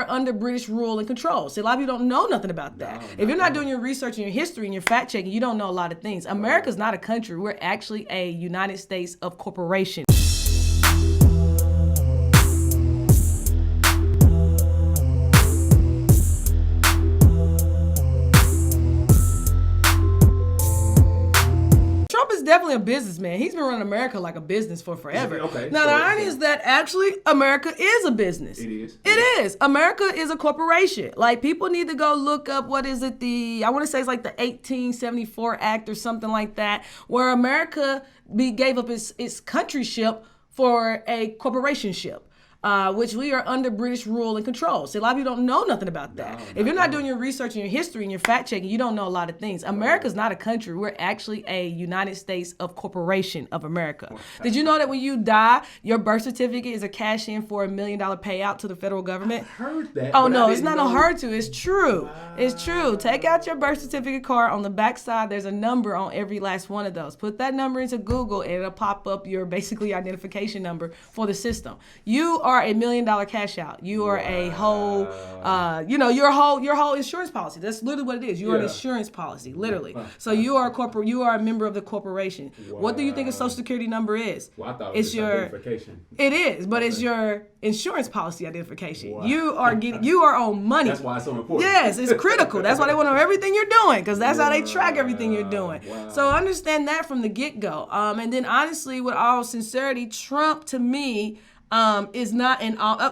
under British rule and control. See, a lot of people don't know nothing about that. If you're not doing your research and your history and your fact checking, you don't know a lot of things. America's not a country. We're actually a United States of corporation. Trump is definitely a businessman. He's been running America like a business for forever. Okay, now, the irony is that actually America is a business. It is. It is. America is a corporation. Like, people need to go look up, what is it, I want to say it's like the 1874 Act or something like that, where America gave up its countryship for a corporationship. Which we are under British rule and control. See, a lot of people don't know nothing about that. If you're not doing your research and your history and your fact checking, you don't know a lot of things. America's not a country. We're actually a United States of corporation of America. Did you know that when you die, your birth certificate is a cash in for $1 million payout to the federal government? I heard that. Oh, no, it's not heard to. It's true. Wow. It's true. Take out your birth certificate card. On the back side, there's a number on every last one of those. Put that number into Google and it'll pop up your basically identification number for the system. You are a $1 million cash out. You are a whole, your whole insurance policy. That's literally what it is. You are an insurance policy, literally. So you are a member of the corporation. Wow. What do you think a Social Security number is? Well, I thought it was your identification. It is, but it's your insurance policy identification. Wow. You are on money. That's why it's so important. Yes, it's critical. That's why they want to know everything you're doing, because that's how they track everything you're doing. Wow. So understand that from the get-go. And then honestly, with all sincerity, Trump to me is not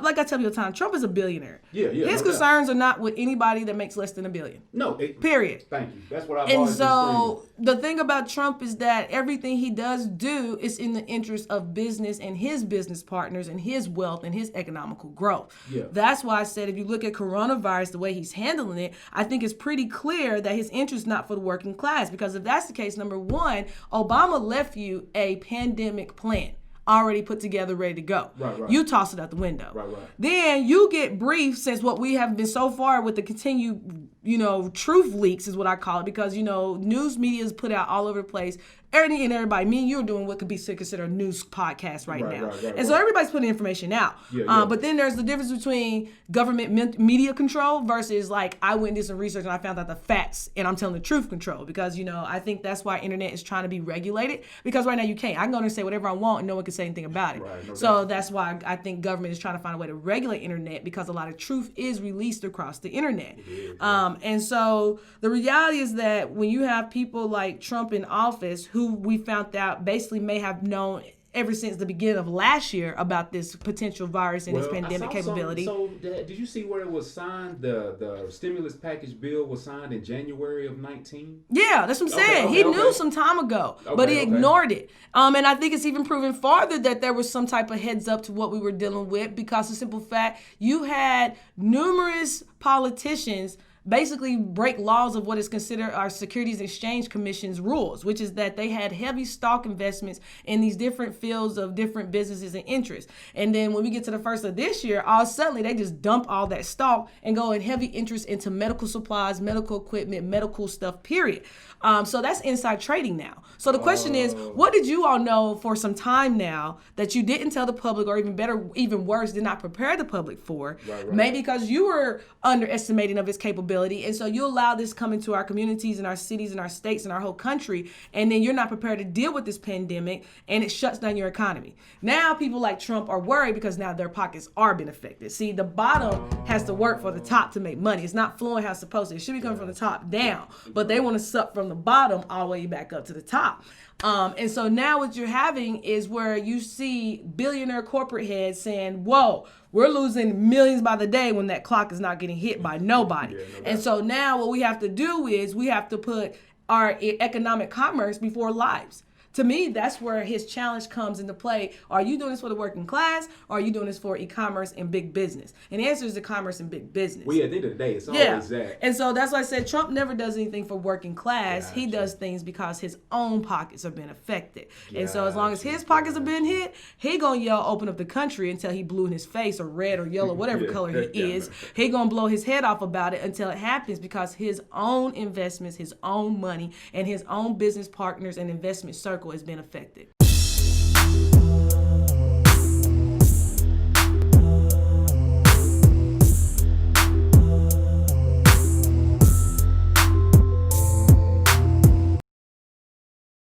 like I tell you all the time, Trump is a billionaire. Yeah. His concerns are not with anybody that makes less than $1 billion. No. Period. Thank you. That's what I've And always so the thing about Trump is that everything he does do is in the interest of business and his business partners and his wealth and his economical growth. Yeah. That's why I said if you look at coronavirus, the way he's handling it, I think it's pretty clear that his interest is not for the working class. Because if that's the case, number one, Obama left you a pandemic plan already put together, ready to go. Right. You toss it out the window. Right. Then you get briefed, since what we have been so far with the continued, truth leaks is what I call it, because, news media is put out all over the place. Everybody, me and you are doing what could be considered a news podcast right now. And so everybody's putting information out. But then there's the difference between government media control versus like I went and did some research and I found out the facts and I'm telling the truth control. Because, I think that's why internet is trying to be regulated. Because right now you can't. I can go there and say whatever I want and no one can say anything about it. So that's why I think government is trying to find a way to regulate internet, because a lot of truth is released across the internet. And so the reality is that when you have people like Trump in office, who we found out basically may have known ever since the beginning of last year about this potential virus and its pandemic capability. So did you see where it was signed? The stimulus package bill was signed in January of 19? Yeah, that's what I'm saying. He knew some time ago, but he ignored it. And I think it's even proven farther that there was some type of heads up to what we were dealing with, because the simple fact you had numerous politicians basically break laws of what is considered our Securities and Exchange Commission's rules, which is that they had heavy stock investments in these different fields of different businesses and interests. And then when we get to the first of this year, all suddenly they just dump all that stock and go in heavy interest into medical supplies, medical equipment, medical stuff, period. So that's inside trading now. So the question is, what did you all know for some time now that you didn't tell the public, or even better, even worse, did not prepare the public for? Maybe because you were underestimating of its capability. And so you allow this come into our communities and our cities and our states and our whole country. And then you're not prepared to deal with this pandemic, and it shuts down your economy. Now people like Trump are worried because now their pockets are being affected. See, the bottom has to work for the top to make money. It's not flowing how it's supposed to. It should be coming from the top down, but they want to suck from the bottom all the way back up to the top. And so now what you're having is where you see billionaire corporate heads saying, whoa, we're losing millions by the day when that clock is not getting hit by nobody. And so now what we have to do is we have to put our economic commerce before lives. To me, that's where his challenge comes into play. Are you doing this for the working class, or are you doing this for e-commerce and big business? And the answer is the commerce and big business. Well, yeah, at the end of the day, it's always that. And so that's why I said Trump never does anything for working class. He does things because his own pockets have been affected. And so as long as his pockets have been hit, he gonna yell, open up the country, until he blue in his face, or red or yellow, whatever color he is. He gonna blow his head off about it until it happens, because his own investments, his own money, and his own business partners and investment circle has been affected.